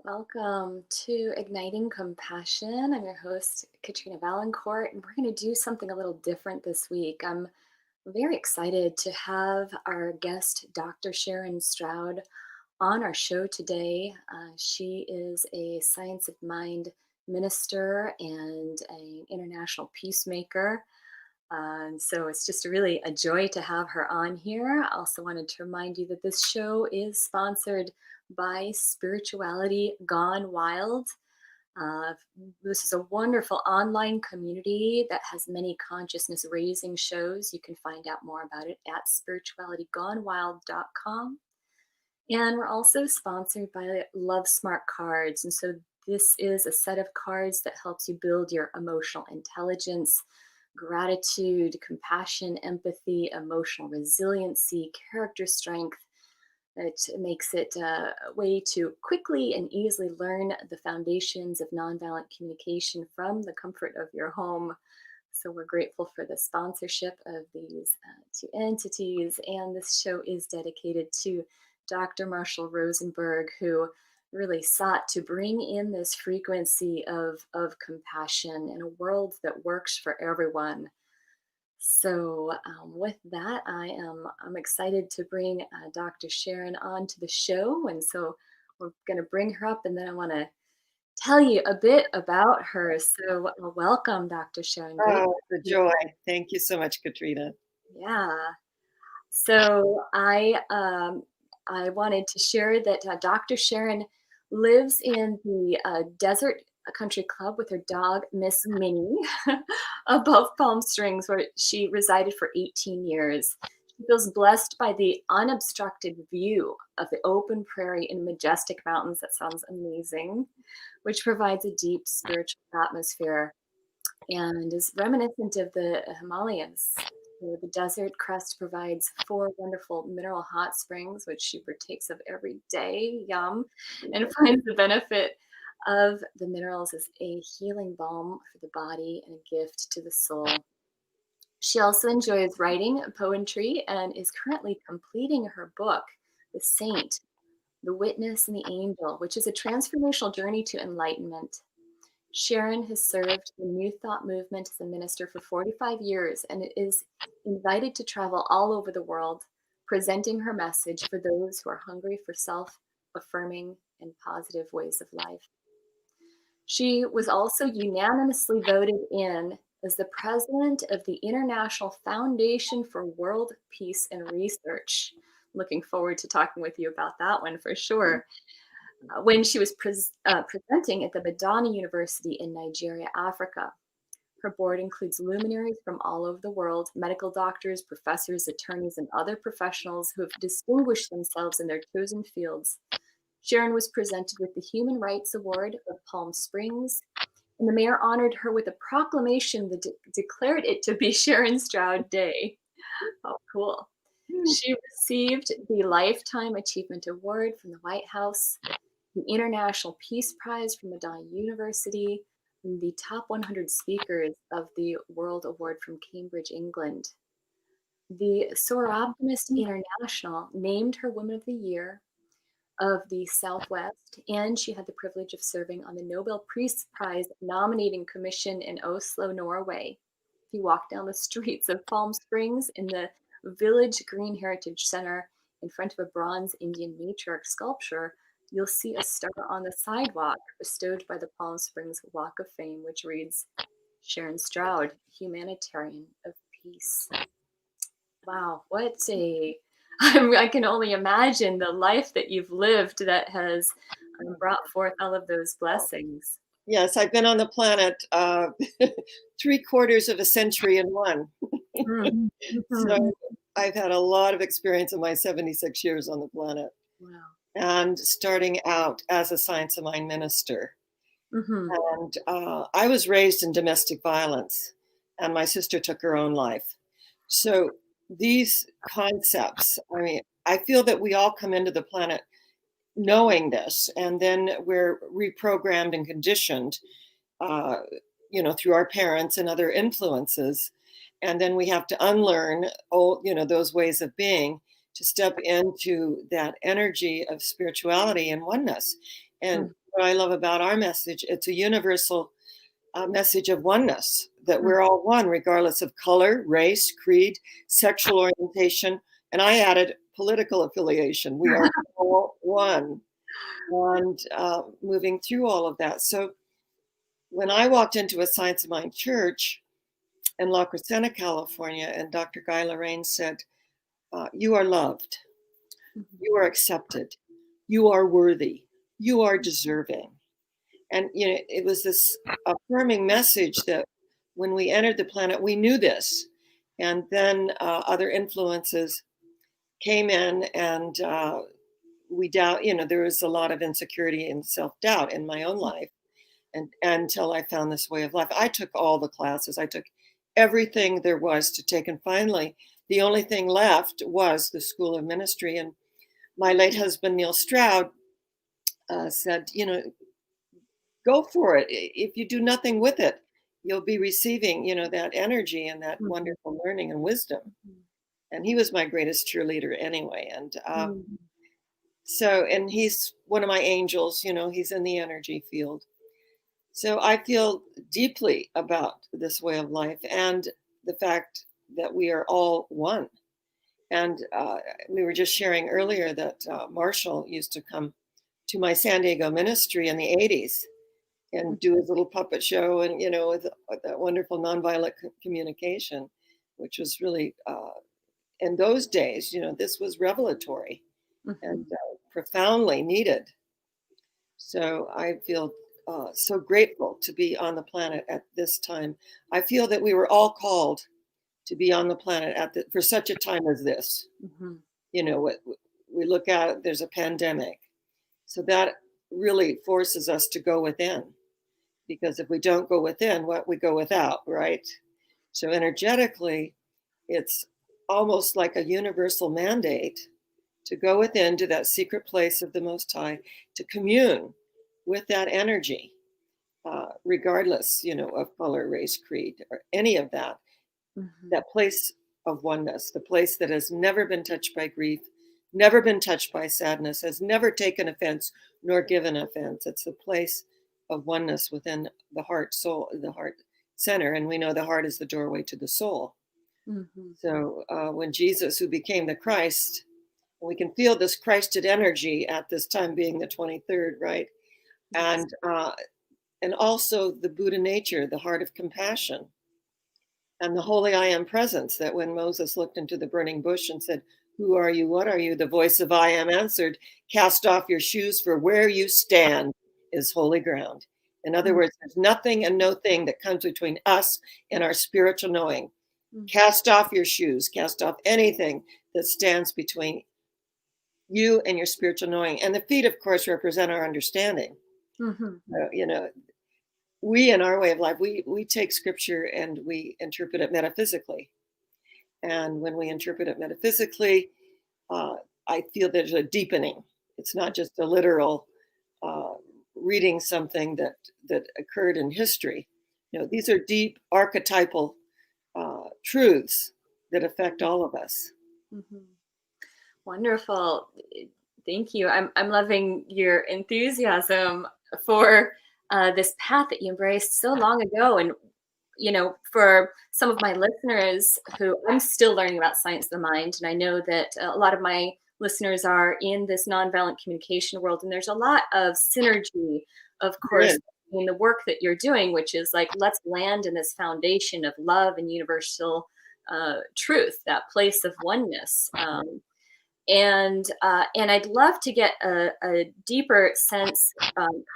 Welcome to Igniting Compassion. I'm your host, Katrina Valancourt, and we're going to do something a little different this week. I'm very excited to have our guest, Dr. Sharron Stroud, on our show today. She is a science of mind minister and an international peacemaker. So it's just really a joy to have her on here. I also wanted to remind you that this show is sponsored by Spirituality Gone Wild. Uh, this is a wonderful online community that has many consciousness raising shows. You can find out more about it at spiritualitygonewild.com. And we're also sponsored by Love Smart Cards. And so this is a set of cards that helps you build your emotional intelligence, gratitude, compassion, empathy, emotional resiliency, character strength. It makes it a way to quickly and easily learn the foundations of nonviolent communication from the comfort of your home. So we're grateful for the sponsorship of these two entities. And this show is dedicated to Dr. Marshall Rosenberg, who really sought to bring in this frequency of compassion in a world that works for everyone. So with that, I'm excited to bring Dr. Sharron onto the show, and so we're going to bring her up, and then I want to tell you a bit about her. So welcome, Dr. Sharron. Great. Oh, the joy. Thank you so much, Katrina. Yeah. So I wanted to share that Dr. Sharron lives in the desert country club with her dog, Miss Minnie, above Palm Springs, where she resided for 18 years. She feels blessed by the unobstructed view of the open prairie and majestic mountains. That sounds amazing, which provides a deep spiritual atmosphere and is reminiscent of the Himalayas. The desert crest provides four wonderful mineral hot springs, which she partakes of every day. Yum. And finds the benefit of the minerals as a healing balm for the body and a gift to the soul. She also enjoys writing poetry and is currently completing her book, The Saint, the Witness, and the Angel, which is a transformational journey to enlightenment. Sharron has served the New Thought movement as a minister for 45 years and is invited to travel all over the world, presenting her message for those who are hungry for self-affirming and positive ways of life. She was also unanimously voted in as the president of the International Foundation for World Peace and Research. Looking forward to talking with you about that one for sure. When she was presenting at the Madonna University in Nigeria, Africa. Her board includes luminaries from all over the world, medical doctors, professors, attorneys, and other professionals who have distinguished themselves in their chosen fields. Sharron was presented with the Human Rights Award of Palm Springs, and the mayor honored her with a proclamation that declared it to be Sharron Stroud Day. Oh, cool. She received the Lifetime Achievement Award from the White House, the International Peace Prize from Madonna University, and the top 100 speakers of the World Award from Cambridge, England. The Soroptimists International named her Woman of the Year of the Southwest, and she had the privilege of serving on the Nobel Peace Prize Nominating Commission in Oslo, Norway. If you walk down the streets of Palm Springs in the Village Green Heritage Center in front of a Bronze Indian Matriarch sculpture, you'll see a star on the sidewalk bestowed by the Palm Springs Walk of Fame, which reads, Sharron Stroud, Humanitarian of Peace. Wow, what a, I can only imagine the life that you've lived that has brought forth all of those blessings. Yes, I've been on the planet 3/4 of a century in one. So I've had a lot of experience in my 76 years on the planet. Wow. And starting out as a science of mind minister. And I was raised in domestic violence, and my sister took her own life. So these concepts, I mean, I feel that we all come into the planet knowing this, and then we're reprogrammed and conditioned, through our parents and other influences. And then we have to unlearn those ways of being to step into that energy of spirituality and oneness. And what I love about our message. It's a universal message of oneness, that we're all one, regardless of color, race, creed, sexual orientation, and I added political affiliation. We are all one, and moving through all of that. So when I walked into a Science of Mind church in La Crescenta, California, and Dr. Guy Lorraine said, you are loved, you are accepted, you are worthy, you are deserving. And it was this affirming message that when we entered the planet, we knew this. And then other influences came in, and we doubt, there was a lot of insecurity and self-doubt in my own life. And until I found this way of life, I took all the classes, I took everything there was to take. And finally, the only thing left was the School of Ministry. And my late husband, Neil Stroud, said, go for it. If you do nothing with it, you'll be receiving, that energy and that wonderful learning and wisdom. And he was my greatest cheerleader anyway. And and he's one of my angels, he's in the energy field. So I feel deeply about this way of life and the fact that we are all one. And we were just sharing earlier that Marshall used to come to my San Diego ministry in the 80s and do his little puppet show, and with that wonderful nonviolent communication, which was really in those days, this was revelatory and profoundly needed. So I feel so grateful to be on the planet at this time. I feel that we were all called to be on the planet for such a time as this. What we look at, there's a pandemic, so that really forces us to go within. Because if we don't go within, what we go without, right? So energetically, it's almost like a universal mandate to go within to that secret place of the Most High, to commune with that energy, regardless, of color, race, creed, or any of that. That place of oneness, the place that has never been touched by grief, never been touched by sadness, has never taken offense nor given offense. It's the place of oneness within the heart, soul, the heart center. And we know the heart is the doorway to the soul. So when Jesus, who became the Christ, we can feel this Christed energy at this time being the 23rd, right? Yes. And also the Buddha nature, the heart of compassion, and the holy I am presence, that when Moses looked into the burning bush and said, "Who are you? What are you?" the voice of I am answered, "Cast off your shoes, for where you stand is holy ground." In other words, there's nothing and no thing that comes between us and our spiritual knowing. Cast off your shoes, cast off anything that stands between you and your spiritual knowing. And the feet, of course, represent our understanding. We in our way of life, we take scripture and we interpret it metaphysically. And when we interpret it metaphysically, I feel there's a deepening. It's not just a literal reading something that occurred in history. These are deep archetypal truths that affect all of us. Wonderful. Thank you. I'm loving your enthusiasm for this path that you embraced so long ago. And, for some of my listeners who I'm still learning about science of the mind, and I know that a lot of my listeners are in this nonviolent communication world, and there's a lot of synergy, of course, in the work that you're doing, which is like, let's land in this foundation of love and universal truth, that place of oneness. And I'd love to get a deeper sense,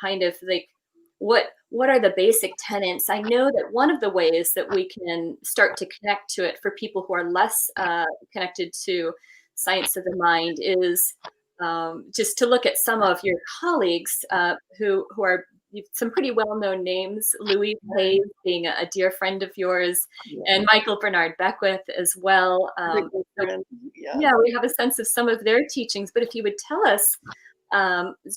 kind of like what are the basic tenets. I know that one of the ways that we can start to connect to it for people who are less connected to science of the mind is just to look at some of your colleagues who are some pretty well-known names, Louise Hay being a dear friend of yours, and Michael Bernard Beckwith as well. Yeah, we have a sense of some of their teachings, but if you would tell us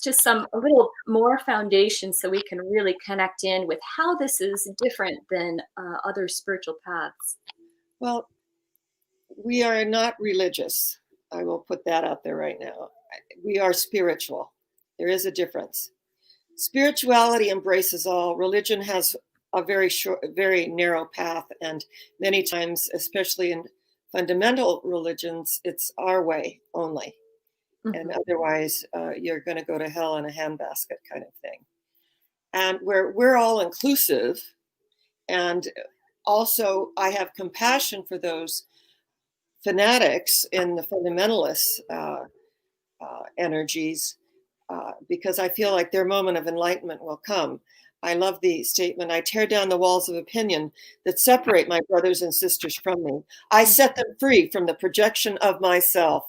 just a little more foundation so we can really connect in with how this is different than other spiritual paths. Well, we are not religious. I will put that out there right now. We are spiritual. There is a difference. spirituality embraces all. Religion has a very narrow path, and many times, especially in fundamental religions, it's our way only, and otherwise you're going to go to hell in a handbasket kind of thing. And we're all inclusive, and also I have compassion for those fanatics in the fundamentalist energies, because I feel like their moment of enlightenment will come. I love the statement, I tear down the walls of opinion that separate my brothers and sisters from me. I set them free from the projection of myself.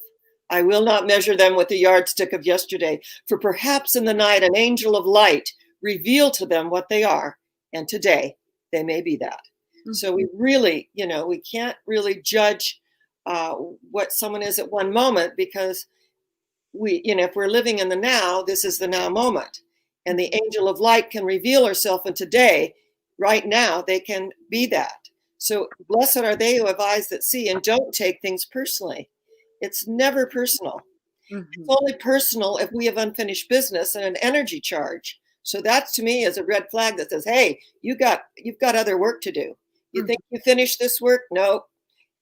I will not measure them with the yardstick of yesterday, for perhaps in the night an angel of light revealed to them what they are, and today they may be that. So we really, we can't really judge what someone is at one moment, because if we're living in the now, this is the now moment. And the angel of light can reveal herself in today, right now, they can be that. So blessed are they who have eyes that see and don't take things personally. It's never personal. It's only personal if we have unfinished business and an energy charge. So that to me is a red flag that says, hey, you've got other work to do. You think you finished this work? No,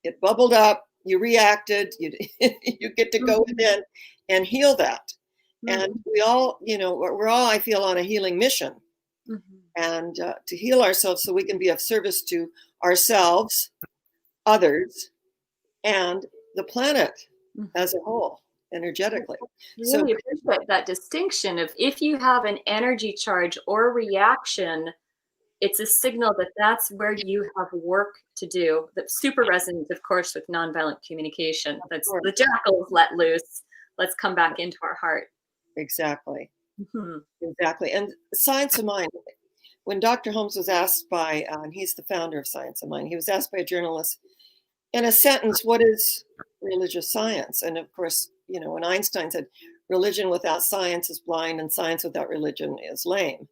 it bubbled up. You reacted. You get to go within and heal that. And we all, we're all, I feel, on a healing mission, and to heal ourselves so we can be of service to ourselves, others, and the planet as a whole, energetically. Really appreciate that distinction of, if you have an energy charge or reaction, it's a signal that that's where you have work to do. That's super resonant, of course, with nonviolent communication. That's the jackals let loose. Let's come back into our heart. Exactly. Exactly. And Science of Mind, when Dr. Holmes was asked by, and he's the founder of Science of Mind, he was asked by a journalist in a sentence, what is religious science? And of course, when Einstein said, religion without science is blind and science without religion is lame.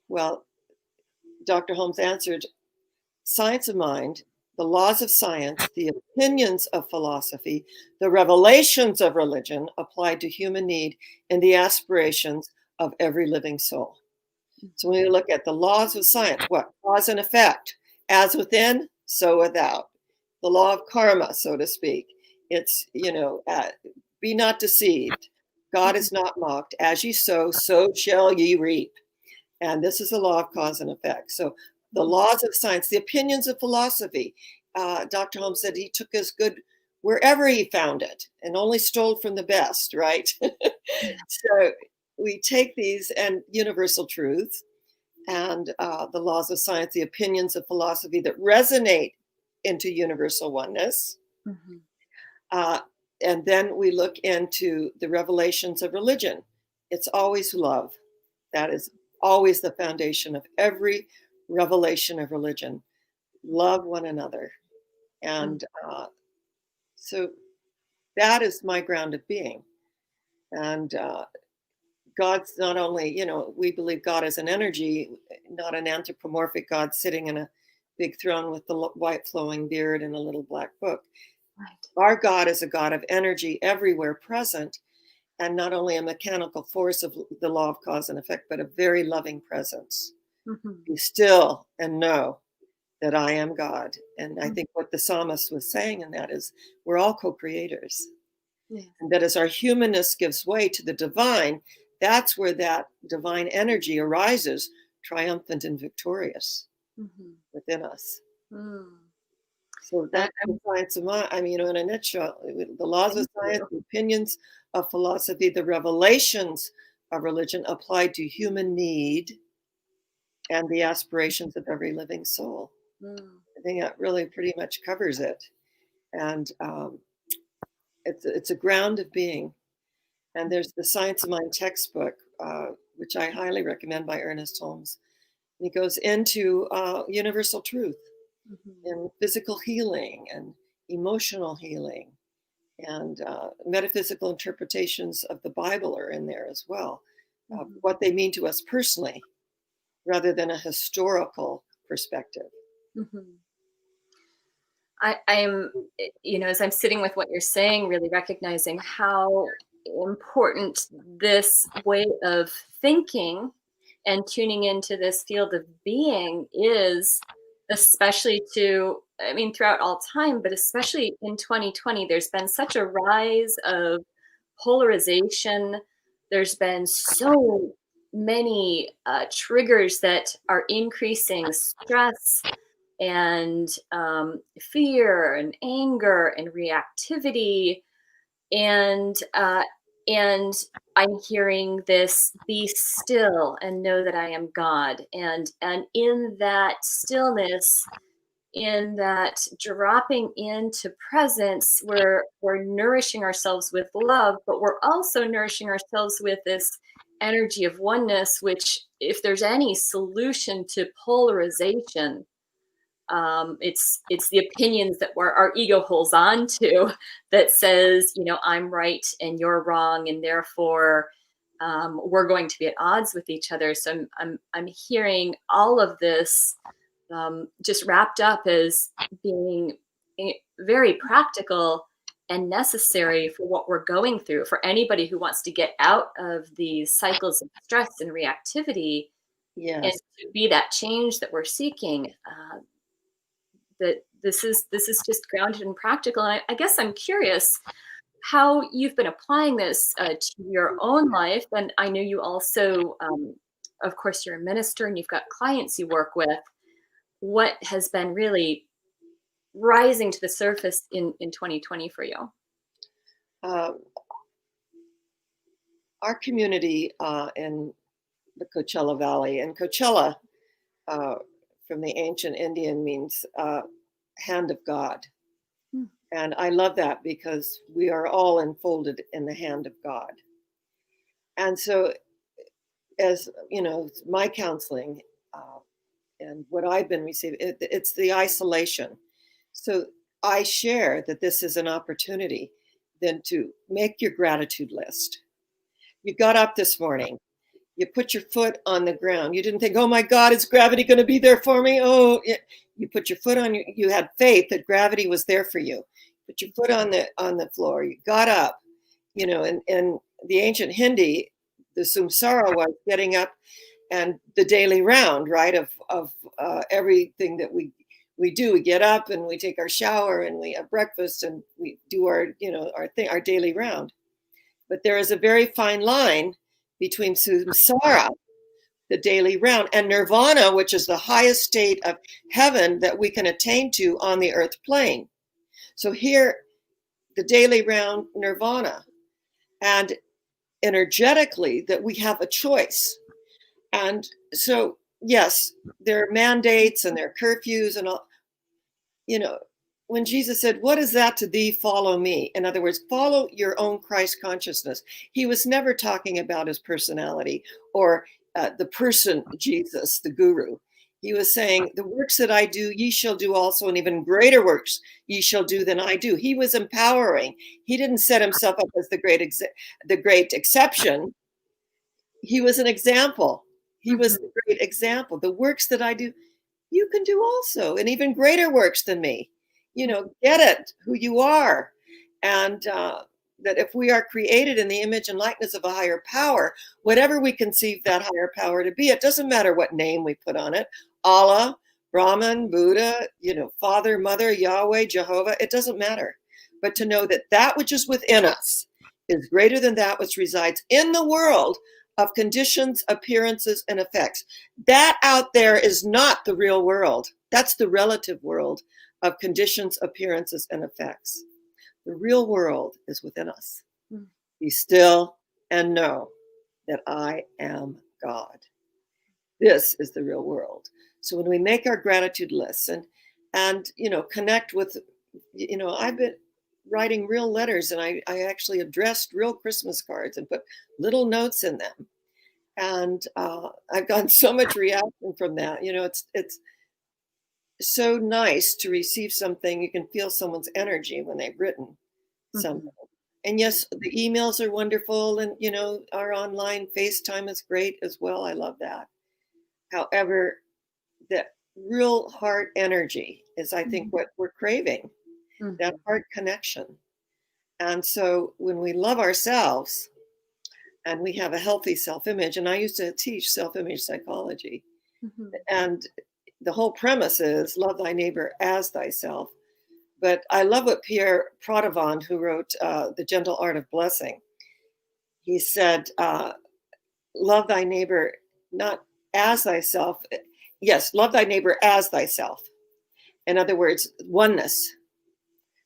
Well, Dr. Holmes answered, Science of Mind, the laws of science, the opinions of philosophy, the revelations of religion applied to human need and the aspirations of every living soul. So when you look at the laws of science, what? Cause and effect, as within, so without. The law of karma, so to speak. It's, be not deceived. God is not mocked. As ye sow, so shall ye reap. And this is the law of cause and effect. So the laws of science, the opinions of philosophy. Dr. Holmes said he took his good wherever he found it and only stole from the best, right? So we take these and universal truths and the laws of science, the opinions of philosophy that resonate into universal oneness. And then we look into the revelations of religion. It's always love. That is always the foundation of every revelation of religion. Love one another. And so that is my ground of being. And God's not only, we believe God is an energy, not an anthropomorphic God sitting in a big throne with the white flowing beard and a little black book. Right. Our God is a God of energy everywhere present, and not only a mechanical force of the law of cause and effect, but a very loving presence. Be still and know that I am God. And I think what the psalmist was saying in that is we're all co-creators. And that as our humanness gives way to the divine, that's where that divine energy arises, triumphant and victorious within us. So that's the science of mind. I mean, in a nutshell, the laws of science, the opinions of philosophy, the revelations of religion applied to human need and the aspirations of every living soul. I think that really pretty much covers it. And it's a ground of being. And there's the Science of Mind textbook, which I highly recommend, by Ernest Holmes. And he goes into universal truth and physical healing and emotional healing, and metaphysical interpretations of the Bible are in there as well. What they mean to us personally, rather than a historical perspective. I am, as I'm sitting with what you're saying, really recognizing how important this way of thinking and tuning into this field of being is, especially to, I mean, throughout all time, but especially in 2020, there's been such a rise of polarization. There's been so many triggers that are increasing stress and fear and anger and reactivity, and and I'm hearing this, be still and know that I am God. And in that stillness, in that dropping into presence, we're nourishing ourselves with love, but we're also nourishing ourselves with this energy of oneness, which, if there's any solution to polarization, it's the opinions that our ego holds on to, that says, you know, I'm right and you're wrong, and therefore we're going to be at odds with each other. So I'm hearing all of this just wrapped up as being very practical and necessary for what we're going through, for anybody who wants to get out of these cycles of stress and reactivity, and Yes. to be that change that we're seeking. That this is just grounded and practical. And I guess I'm curious how you've been applying this to your own life. And I know you also, of course, you're a minister and you've got clients you work with. What has been really rising to the surface in 2020 for you? Uh, our community in the Coachella Valley, and Coachella uh, from the ancient Indian means hand of God. Hmm. And I love that because we are all enfolded in the hand of God. And so, as you know, my counseling and what I've been receiving, it's the isolation. So I share that this is an opportunity then to make your gratitude list. You got up this morning, you put your foot on the ground. You didn't think, oh my God, is gravity going to be there for me? Oh, you put your foot on you had faith that gravity was there for you. Put your foot on the floor. You got up, you know, and the ancient Hindi, the samsara was getting up and the daily round, right, of everything that we do. We get up and we take our shower and we have breakfast and we do our, you know, our thing, our daily round. But there is a very fine line between samsara, the daily round, and nirvana, which is the highest state of heaven that we can attain to on the earth plane. So here, the daily round, nirvana, and energetically that we have a choice. And so, yes, there are mandates and there are curfews and all, you know, when Jesus said, what is that to thee? Follow me. In other words, follow your own Christ consciousness. He was never talking about his personality or the person, Jesus, the guru. He was saying, the works that I do, ye shall do also, and even greater works ye shall do than I do. He was empowering. He didn't set himself up as the great exception. He was an example. He was Mhm. the great example. The works that I do, you can do also, and even greater works than me. You know, get it, who you are. And that if we are created in the image and likeness of a higher power, whatever we conceive that higher power to be, it doesn't matter what name we put on it, Allah, Brahman, Buddha, you know, Father, Mother, Yahweh, Jehovah, it doesn't matter. But to know that that which is within us is greater than that which resides in the world of conditions, appearances, and effects. That out there is not the real world. That's the relative world of conditions, appearances, and effects. The real world is within us. Mm. Be still and know that I am God. This is the real world. So when we make our gratitude lists and you know, connect with, you know, I've been writing real letters and I actually addressed real Christmas cards and put little notes in them. And I've gotten so much reaction from that. You know, it's so nice to receive something. You can feel someone's energy when they've written something. Mhm. And yes, the emails are wonderful, and you know, our online FaceTime is great as well. I love that. However, the real heart energy is, I think, Mhm. what we're craving, that Mhm. heart connection. And so when we love ourselves and we have a healthy self-image. And I used to teach self-image psychology. Mhm. And the whole premise is love thy neighbor as thyself. But I love what Pierre Prodavant, who wrote The Gentle Art of Blessing, he said, love thy neighbor not as thyself. Yes, love thy neighbor as thyself. In other words, oneness.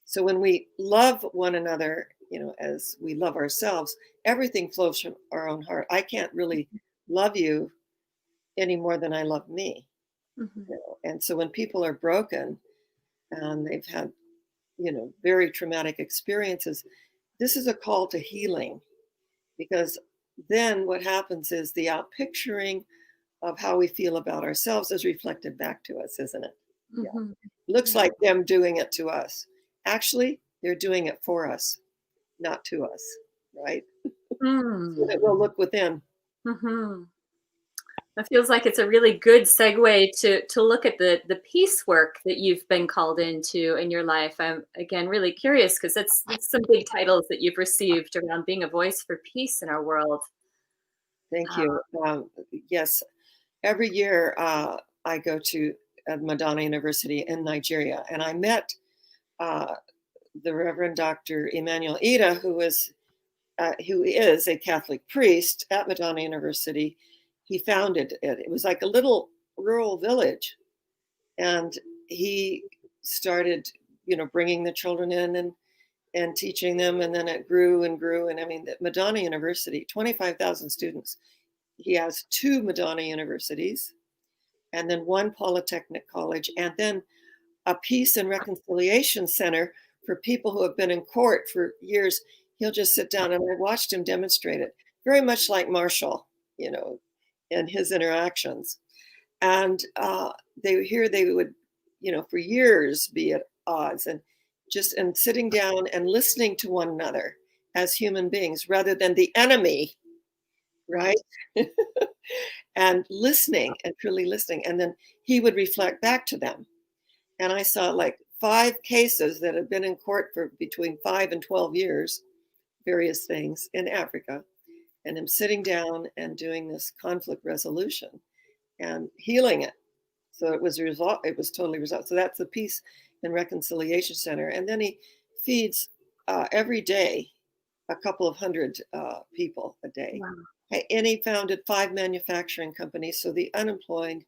So when we love one another, as we love ourselves, everything flows from our own heart. I can't really love you any more than I love me. Mhm. And so when people are broken and they've had, very traumatic experiences, this is a call to healing, because then what happens is the outpicturing of how we feel about ourselves is reflected back to us, isn't it? Yeah. Mhm. Looks Yeah. like them doing it to us. Actually, they're doing it for us, not to us, right? So Mm. that we'll look within. Mhm. That feels like it's a really good segue to look at the peace work that you've been called into in your life. I'm again really curious because that's some big titles that you've received around being a voice for peace in our world. Thank Uh, you. Yes, every year I go to Madonna University in Nigeria, and I met uh, the Reverend Dr. Emmanuel Ida, who is a Catholic priest at Madonna University. He founded it. It was like a little rural village, and he started, bringing the children in and teaching them, and then it grew and grew. And I mean, Madonna University, 25,000 students. He has two Madonna universities, and then one polytechnic college, and then a peace and reconciliation center for people who have been in court for years. He'll just sit down, and I watched him demonstrate it, very much like Marshall, in his interactions. And they would, for years be at odds, and sitting down and listening to one another as human beings rather than the enemy, right? right. And listening and truly listening. And then he would reflect back to them. And I saw like 5 cases that had been in court for between 5 and 12 years, various things in Africa, and him sitting down and doing this conflict resolution and healing it. So it was a result. It was totally resolved. So that's the Peace and Reconciliation Center. And then he feeds every day a couple of hundred people a day. Wow. And he founded 5 manufacturing companies. So the unemployed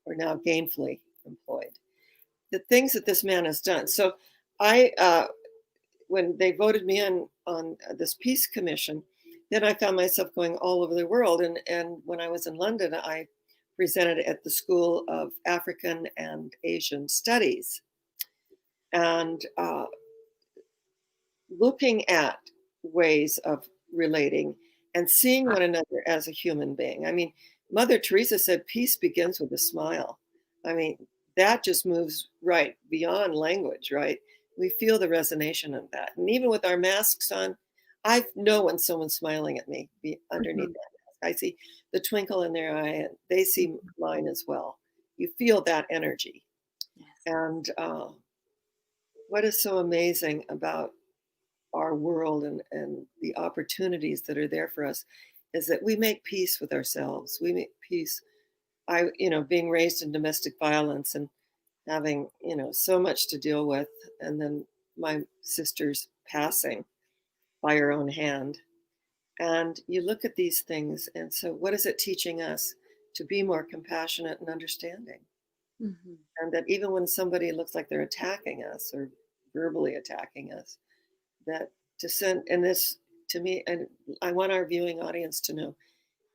are now gainfully employed. The things that this man has done. So when they voted me in on this peace commission, then I found myself going all over the world. And when I was in London, I presented at the School of African and Asian Studies, and looking at ways of relating and seeing one another as a human being. I mean, Mother Teresa said, peace begins with a smile. I mean, that just moves right beyond language, right? We feel the resonance of that. And even with our masks on, I know when someone's smiling at me underneath Mhm. that mask. I see the twinkle in their eye, and they see mine as well. You feel that energy. Yes. And what is so amazing about our world and the opportunities that are there for us is that we make peace with ourselves. We make peace. Being raised in domestic violence and having, so much to deal with, and then my sister's passing by her own hand. And you look at these things, and so what is it teaching us? To be more compassionate and understanding. Mhm. And that even when somebody looks like they're attacking us or verbally attacking us, that to send, and this to me, and I want our viewing audience to know,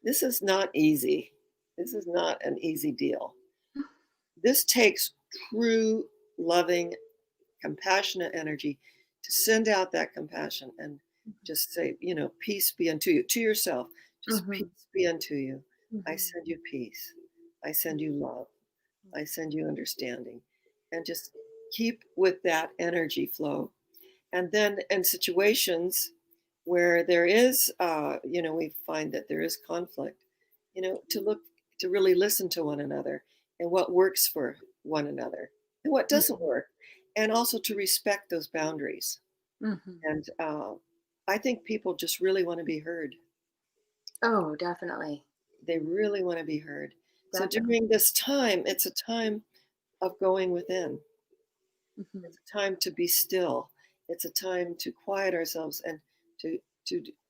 this is not easy. This is not an easy deal. This takes true, loving, compassionate energy to send out that compassion and just say, peace be unto you, to yourself. Just Mhm. peace be unto you. I Mhm. send you peace. I send you love. I send you understanding. And just keep with that energy flow. And then in situations where there is, we find that there is conflict, to really listen to one another and what works for one another and what doesn't Mhm. work, and also to respect those boundaries. Mhm. And I think people just really want to be heard. Oh, definitely. They really want to be heard. So Definitely. during this time, it's a time of going within. Mhm. It's a time to be still. It's a time to quiet ourselves and to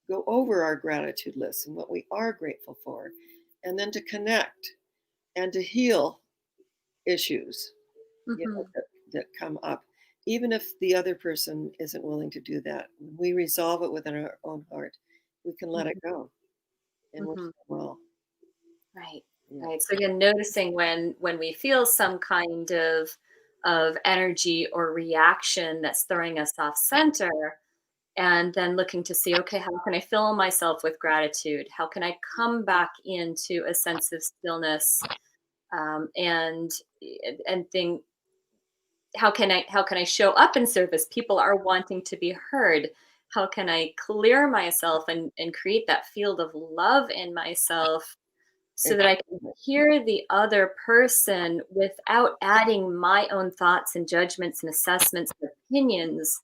go over our gratitude list and what we are grateful for, and then to connect and to heal issues, Mhm. that come up. Even if the other person isn't willing to do that, when we resolve it within our own heart, we can let it Mhm. go and we're Mhm. well. Right. Yeah. Right. So again, noticing when we feel some kind of energy or reaction that's throwing us off center, and then looking to see, okay, how can I fill myself with gratitude? How can I come back into a sense of stillness, and think, how can I show up in service? People are wanting to be heard. How can I clear myself and create that field of love in myself so that I can Exactly. hear the other person without adding my own thoughts and judgments and assessments and opinions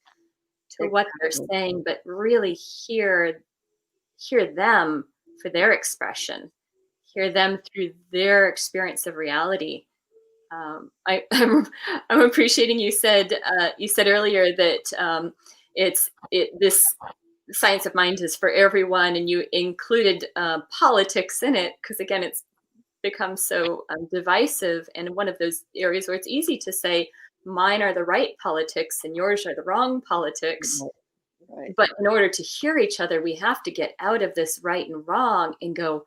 to what they're Exactly. saying, but really hear them for their expression, hear them through their experience of reality. I'm appreciating you said earlier that this science of mind is for everyone, and you included politics in it because again, it's become so divisive, and one of those areas where it's easy to say mine are the right politics and yours are the wrong politics. Right. Right. But in order to hear each other, we have to get out of this right and wrong and go,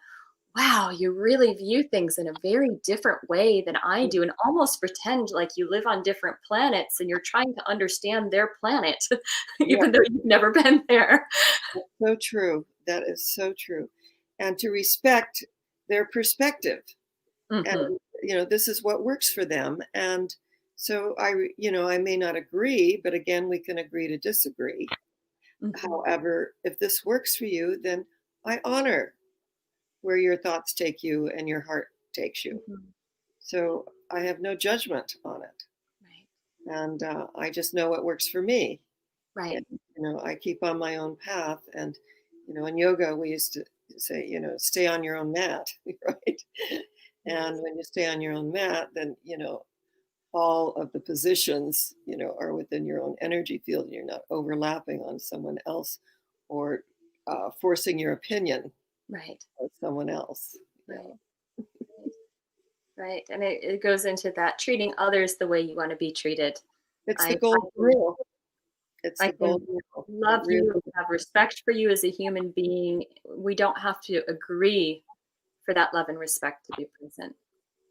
wow, you really view things in a very different way than I do, and almost pretend like you live on different planets and you're trying to understand their planet, Yeah. even though you've never been there. That's so true. That is so true. And to respect their perspective. And, Hmm. this is what works for them. And so I may not agree, but again, we can agree to disagree. Hmm. However, if this works for you, then I honor where your thoughts take you and your heart takes you. Hmm. So I have no judgment on it. Right. And I just know what works for me. And, Right. I keep on my own path. And, in yoga, we used to say, stay on your own mat, right? And Yes. when you stay on your own mat, then, all of the positions, are within your own energy field. And you're not overlapping on someone else or forcing your opinion Right. on someone else. Yeah. Right. Right. Right. And it goes into that treating others the way you want to be treated. It's the I, golden I can rule. It's I the can golden rule. It love really you, have respect for you as a human being. We don't have to agree for that love and respect to be present.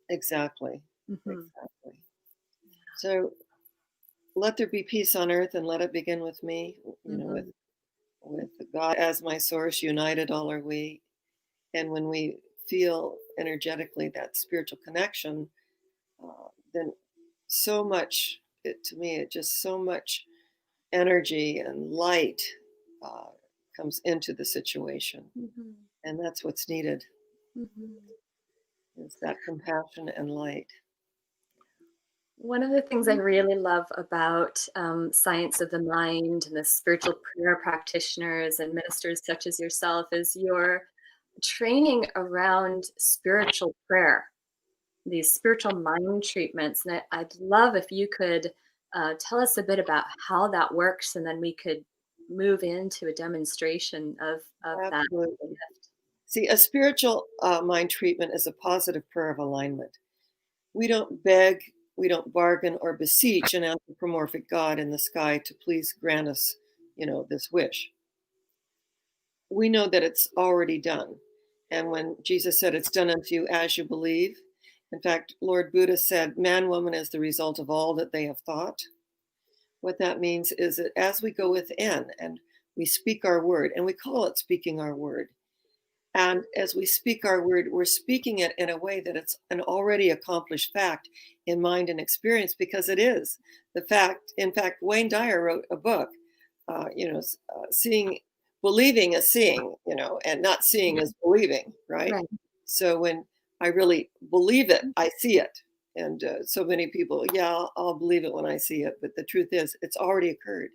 exactly. Mhm. Exactly. So let there be peace on earth and let it begin with me, Mhm. with God as my source, united all are we. And when we feel energetically that spiritual connection, then so much, to me, it just so much energy and light uh, comes into the situation. Mhm. And that's what's needed, Mhm. is that compassion and light. One of the things I really love about science of the mind and the spiritual prayer practitioners and ministers such as yourself is your training around spiritual prayer, these spiritual mind treatments. And I'd love if you could tell us a bit about how that works, and then we could move into a demonstration of that Absolutely. gift. See, a spiritual mind treatment is a positive prayer of alignment. We don't beg, we don't bargain or beseech an anthropomorphic God in the sky to please grant us, this wish. We know that it's already done. And when Jesus said, "It's done unto you as you believe," in fact, Lord Buddha said, "Man, woman is the result of all that they have thought." What that means is that as we go within and we speak our word, and we call it speaking our word, and as we speak our word, we're speaking it in a way that it's an already accomplished fact in mind and experience, because it is the fact. In fact, Wayne Dyer wrote a book, seeing, believing is seeing, and not seeing is believing, right? Right. So when I really believe it, I see it. And so many people, yeah, I'll believe it when I see it. But the truth is, it's already occurred.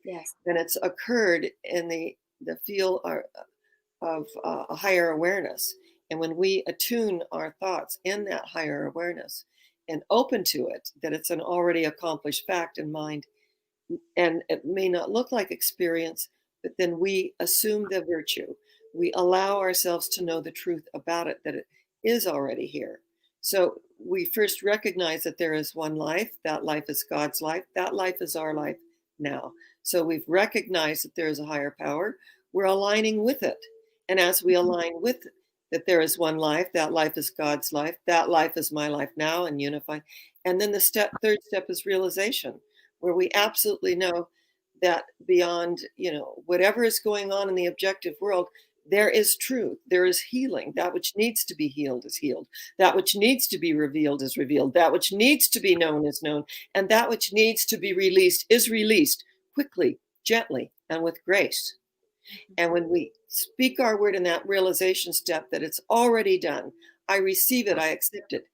Yes. And it's occurred in the field a higher awareness. And when we attune our thoughts in that higher awareness and open to it, that it's an already accomplished fact in mind, and it may not look like experience, but then we assume the virtue. We allow ourselves to know the truth about it, that it is already here. So we first recognize that there is one life. That life is God's life. That life is our life now. So we've recognized that there is a higher power. We're aligning with it. And as we align with that there is one life, that life is God's life. That life is my life now, and unify. And then the third step is realization, where we absolutely know that beyond, whatever is going on in the objective world, there is truth, there is healing. That which needs to be healed is healed. That which needs to be revealed is revealed. That which needs to be known is known. And that which needs to be released is released quickly, gently, and with grace. And when we speak our word in that realization step that it's already done, I receive it, I accept it.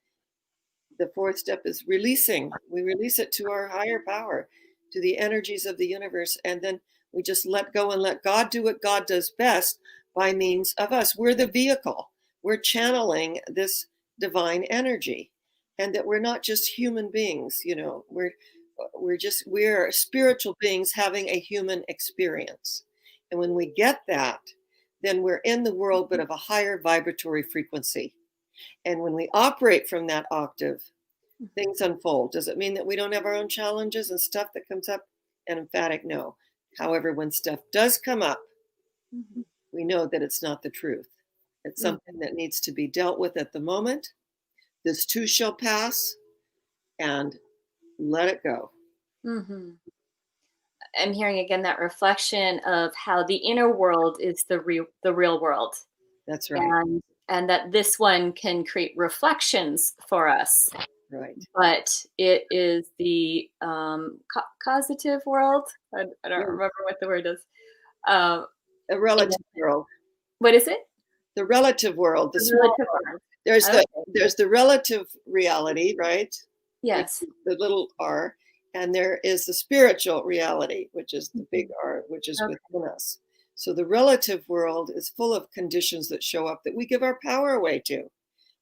The fourth step is releasing. We release it to our higher power, to the energies of the universe. And then we just let go and let God do what God does best by means of us. We're the vehicle. We're channeling this divine energy. And that we're not just human beings, we're spiritual beings having a human experience. And when we get that, then we're in the world, but of a higher vibratory frequency. And when we operate from that octave, things unfold. Does it mean that we don't have our own challenges and stuff that comes up? An emphatic no. However, when stuff does come up, we know that it's not the truth. It's something that needs to be dealt with at the moment. This too shall pass, and let it go. Mm-hmm. I'm hearing again that reflection of how the inner world is the real world. That's right. And that this one can create reflections for us. Right. But it is the causative world. I don't remember what the word is. A relative world. What is it? The relative world. The relative world. There's the relative reality, right? Yes. The little r. And there is the spiritual reality, which is the big R, which is within us. So the relative world is full of conditions that show up that we give our power away to.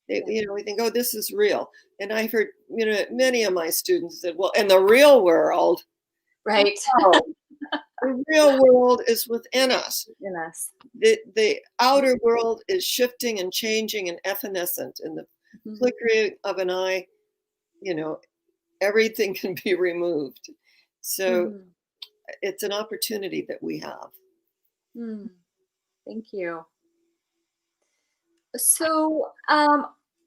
We think, oh, this is real. And I heard, many of my students said, well, in the real world, right? No, the real world is within us. In us. The outer world is shifting and changing and evanescent. In the flickering of an eye, everything can be removed. So it's an opportunity that we have. Thank you. So,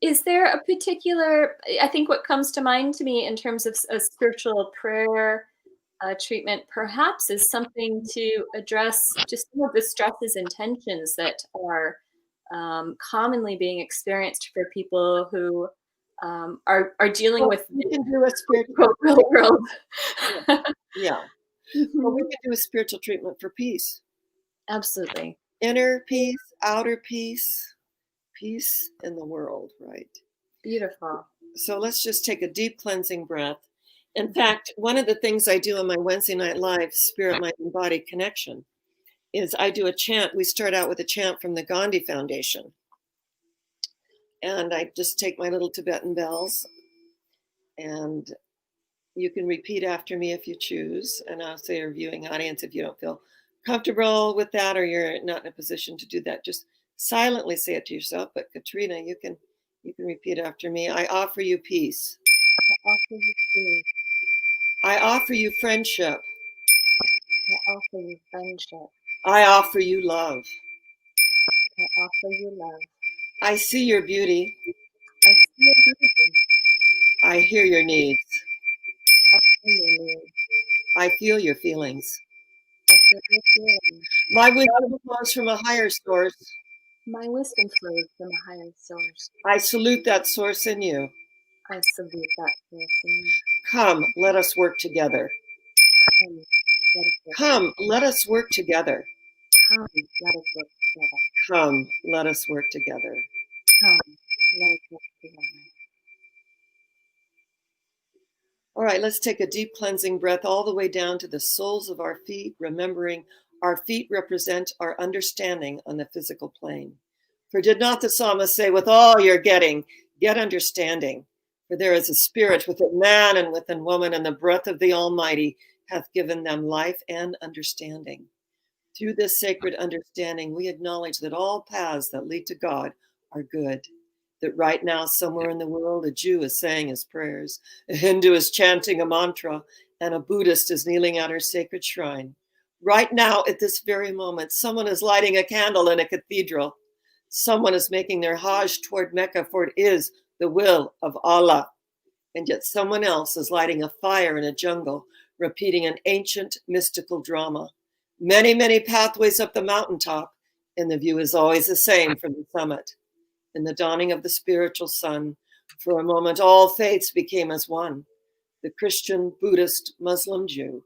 is there a particular, I think what comes to mind to me in terms of a spiritual prayer treatment, perhaps, is something to address just some of the stresses and tensions that are commonly being experienced for people who are dealing with we can do a spiritual world. Yeah. Well, we can do a spiritual treatment for peace. Absolutely. Inner peace, outer peace, peace in the world, right? Beautiful. So let's just take a deep cleansing breath. In fact, one of the things I do on my Wednesday night live, Spirit, Mind, and Body Connection, is I do a chant. We start out with a chant from the Gandhi Foundation. And I just take my little Tibetan bells, and you can repeat after me if you choose. And I'll say your viewing audience, if you don't feel comfortable with that or you're not in a position to do that, just silently say it to yourself. But Katrina, you can repeat after me. I offer you peace. I offer you peace. I offer you friendship. I offer you friendship. I offer you love. I offer you love. I see your beauty. I see your beauty. I hear your needs. I hear your needs. I feel your feelings. I feel your feelings. My wisdom flows from a higher source. My wisdom flows from a higher source. I salute that source in you. I salute that source in you. Come, let us work together. Come, let us work together. Come, let us work together. Come, let us work together. Come, let us work together. All right, let's take a deep cleansing breath all the way down to the soles of our feet, remembering Our feet represent our understanding on the physical plane. For did not the psalmist say, with all you're getting, get understanding? For there is a spirit within man and within woman, and the breath of the Almighty hath given them life and understanding. Through this sacred understanding, we acknowledge that all paths that lead to God are good. That right now, somewhere in the world, a Jew is saying his prayers, a Hindu is chanting a mantra, and a Buddhist is kneeling at her sacred shrine. Right now, at this very moment, someone is lighting a candle in a cathedral. Someone is making their Hajj toward Mecca, for it is the will of Allah. And yet someone else is lighting a fire in a jungle, repeating an ancient mystical drama. Many, many pathways up the mountaintop, and the view is always the same from the summit. In the dawning of the spiritual sun, for a moment all faiths became as one. The Christian, Buddhist, Muslim, Jew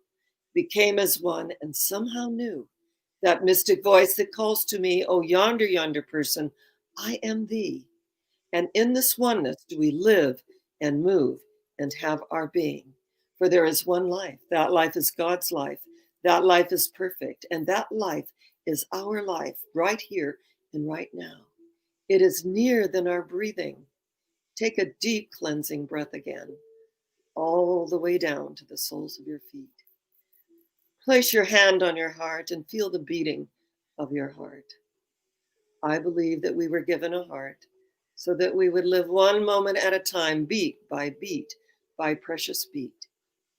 became as one and somehow knew that mystic voice that calls to me, oh, yonder, yonder person, I am thee. And in this oneness do we live and move and have our being. For there is one life. That life is God's life. That life is perfect. And that life is our life right here and right now. It is nearer than our breathing. Take a deep cleansing breath again, all the way down to the soles of your feet. Place your hand on your heart and feel the beating of your heart. I believe that we were given a heart so that we would live one moment at a time, beat, by precious beat,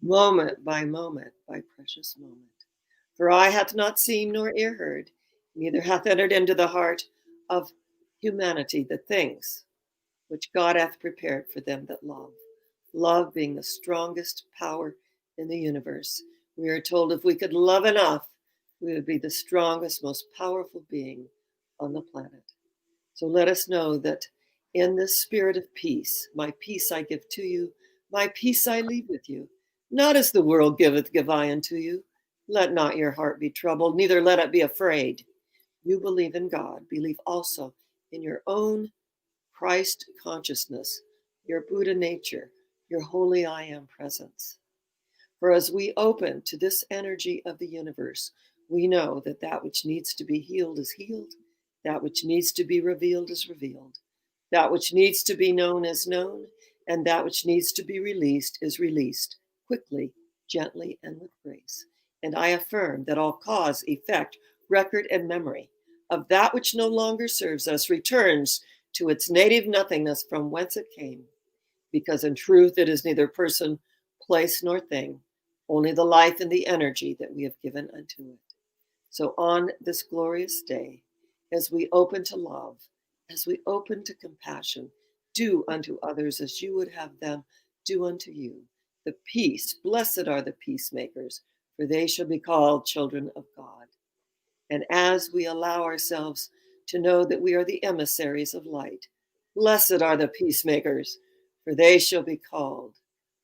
moment by precious moment. For eye hath not seen nor ear heard, neither hath entered into the heart of humanity the things which God hath prepared for them that love. Love being the strongest power in the universe. We are told if we could love enough, we would be the strongest, most powerful being on the planet. So let us know that in this spirit of peace, my peace I give to you, my peace I leave with you. Not as the world giveth, give I unto you. Let not your heart be troubled, neither let it be afraid. You believe in God, believe also in your own Christ consciousness, your Buddha nature, your holy I am presence. For as we open to this energy of the universe, we know that that which needs to be healed is healed, that which needs to be revealed is revealed, that which needs to be known is known, and that which needs to be released is released quickly, gently, and with grace. And I affirm that all cause, effect, record, and memory of that which no longer serves us returns to its native nothingness from whence it came, because in truth it is neither person, place, nor thing, only the life and the energy that we have given unto it. So on this glorious day, as we open to love, as we open to compassion, do unto others as you would have them do unto you. The peace, blessed are the peacemakers, for they shall be called children of God. And as we allow ourselves to know that we are the emissaries of light, blessed are the peacemakers, for they shall be called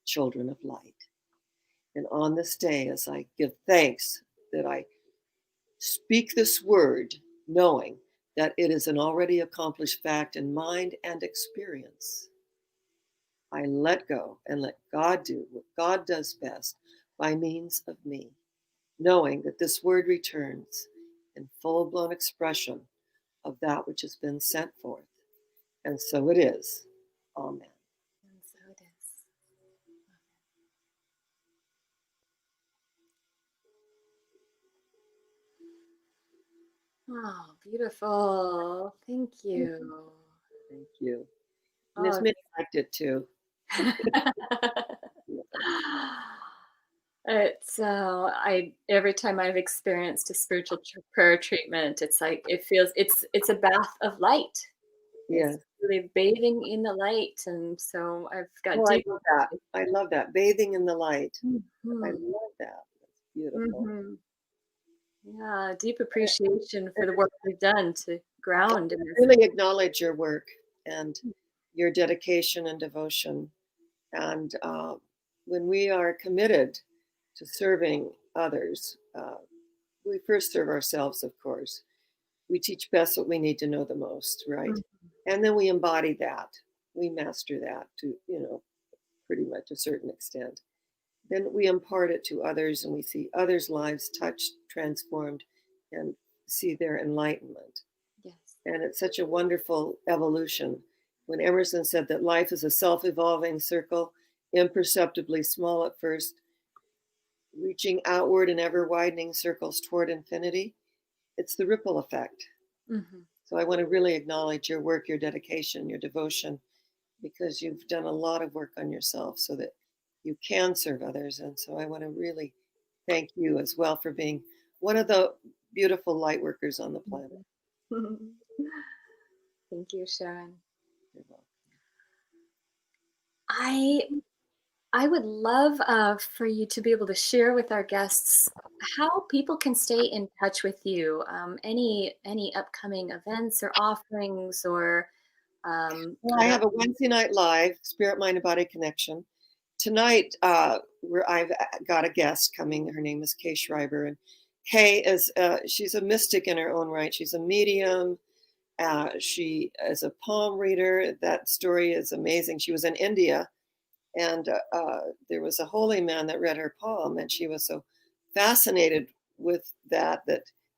children of light. And on this day, as I give thanks that I speak this word, knowing that it is an already accomplished fact in mind and experience, I let go and let God do what God does best by means of me, knowing that this word returns in full-blown expression of that which has been sent forth. And so it is. Amen. And so it is. Oh, beautiful. Thank you. Thank you. Miss Oh, Minnie liked it too. it's I every time I've experienced a spiritual prayer treatment, it's like it feels it's a bath of light. It's Yes. really bathing in the light, and so I've got Oh, I deep love that. I love that. Bathing in the light. I Mhm, love that. That's beautiful. mhm. Yeah, deep appreciation for the work we've done to ground in this. Really acknowledge your work and your dedication and devotion. And when we are committed to serving others, we first serve ourselves, of course. We teach best what we need to know the most, right? Mhm. And then we embody that. We master that to, pretty much a certain extent. Then we impart it to others and we see others' lives touched, transformed, and see their enlightenment. Yes. And it's such a wonderful evolution. When Emerson said that life is a self evolving circle, imperceptibly small at first, reaching outward in ever widening circles toward infinity, it's the ripple effect. Hmm. So I want to really acknowledge your work, your dedication, your devotion, because you've done a lot of work on yourself so that you can serve others. And so I want to really thank you as well for being one of the beautiful light workers on the planet. Thank you, Sharon. You're welcome. I I would love for you to be able to share with our guests how people can stay in touch with you. Any upcoming events or offerings or Well, I have a Wednesday night live, Spirit, Mind, and Body Connection. Tonight, where I've got a guest coming. Her name is Kay Schreiber, and Kay is she's a mystic in her own right. She's a medium. She is a palm reader. That story is amazing. She was in India, and there was a holy man that read her palm, and she was so fascinated with that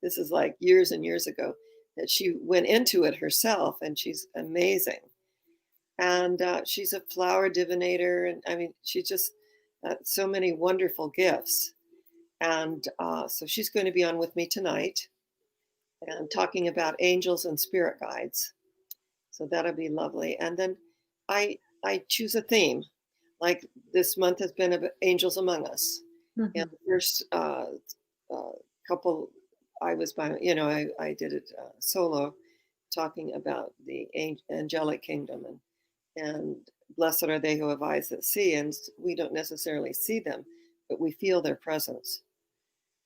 this is like years and years ago, that she went into it herself, and she's amazing. And she's a flower divinator, and I mean, she just so many wonderful gifts. And so she's going to be on with me tonight and talking about angels and spirit guides. So that'll be lovely. And then I choose a theme. Like this month has been about angels among us. And Mhm. the first couple, I was by, I did it solo, talking about the angelic kingdom, and blessed are they who have eyes that see. And we don't necessarily see them, but we feel their presence.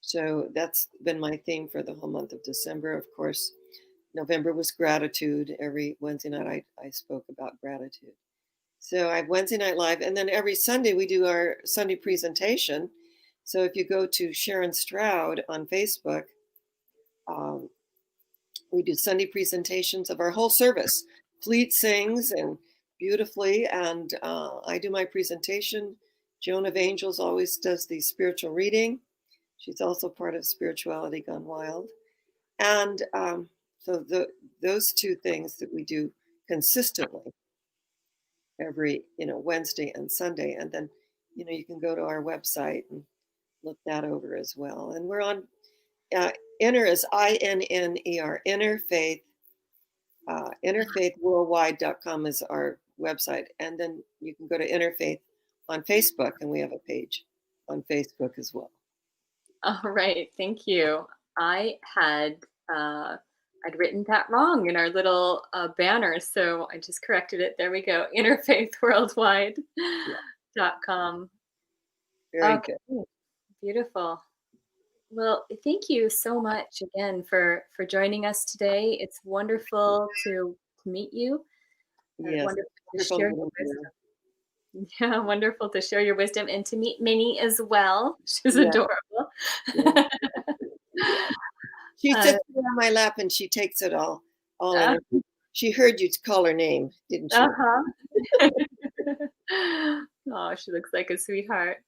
So that's been my theme for the whole month of December. Of course, November was gratitude. Every Wednesday night, I spoke about gratitude. So I have Wednesday Night Live, and then every Sunday we do our Sunday presentation. So if you go to Sharron Stroud on Facebook, um, we do Sunday presentations of our whole service. Fleet sings and beautifully, and I do my presentation. Joan of Angels always does the spiritual reading. She's also part of Spirituality Gone Wild. And so those two things that we do consistently every Wednesday and Sunday, and then you can go to our website and look that over as well. And we're on Inner is INNER, Interfaith. Interfaithworldwide.com is our website, and then you can go to Interfaith on Facebook, and we have a page on Facebook as well. All right, thank you. I had I'd written that wrong in our little banner, so I just corrected it. There we go. Yeah, Interfaithworldwide.com. very Okay, good. beautiful. Well, thank you so much again for joining us today. It's wonderful to meet you. Yes, Wonderful to wonderful share your meeting you. wisdom. Yeah, wonderful to share your wisdom and to meet Minnie as well. She's Yeah, adorable. yeah, yeah. She uh, sits there on my lap and she takes it all uh, in. She heard you call her name, didn't she? uh-huh. Oh, she looks like a sweetheart.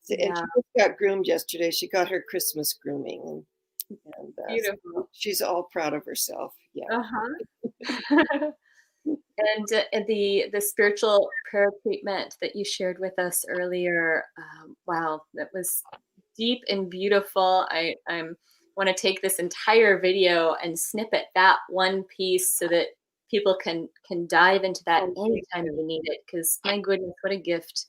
And Yeah, she just got groomed yesterday. She got her Christmas grooming, and beautiful. she's all proud of herself. Yeah. Uh-huh. And the spiritual prayer treatment that you shared with us earlier, wow, that was deep and beautiful. I'm want to take this entire video and snippet that one piece so that people can dive into that Oh, thank anytime you. they need it. Because my goodness, what a gift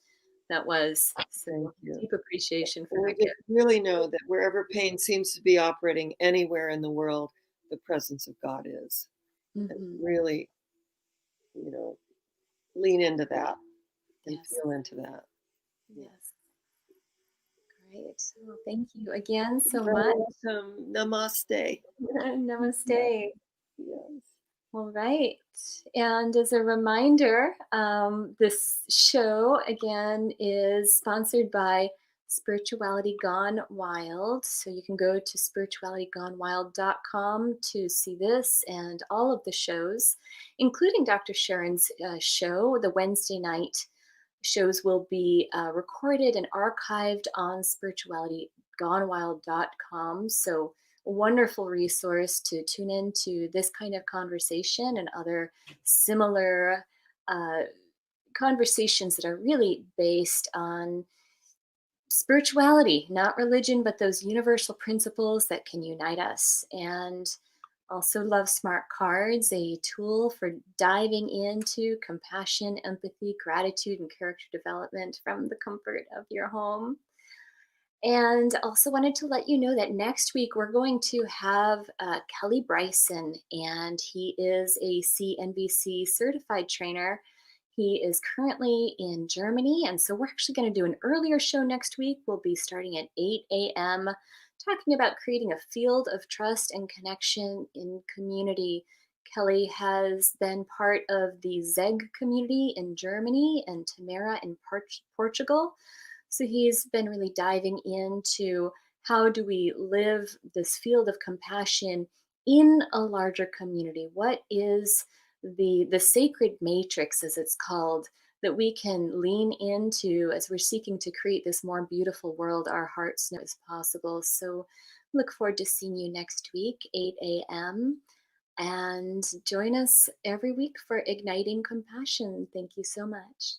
that was! Thank So you. deep appreciation for And we that just gift. really know that wherever pain seems to be operating anywhere in the world, the presence of God is. And Hmm. really, you know, lean into that and Yes, feel into that. Yeah. yes, great. Well, thank you again so You're much. welcome. Namaste. Yeah. Namaste. Yes. All right. And as a reminder, this show again is sponsored by Spirituality Gone Wild. So you can go to spiritualitygonewild.com to see this and all of the shows, including Dr. Sharon's show. The Wednesday night shows will be recorded and archived on spiritualitygonewild.com. So wonderful resource to tune into this kind of conversation and other similar uh, conversations that are really based on spirituality, not religion, but those universal principles that can unite us. And also love Smart Cards, a tool for diving into compassion, empathy, gratitude, and character development from the comfort of your home. And also wanted to let you know that next week we're going to have Kelly Bryson, and he is a CNBC certified trainer. He is currently in Germany, and so we're actually going to do an earlier show next week. We'll be starting at 8 a.m., talking about creating a field of trust and connection in community. Kelly has been part of the ZEG community in Germany and Tamara in Portugal. So he's been really diving into how do we live this field of compassion in a larger community? What is the sacred matrix, as it's called, that we can lean into as we're seeking to create this more beautiful world our hearts know is possible? So look forward to seeing you next week, 8 a.m. And join us every week for Igniting Compassion. Thank you so much.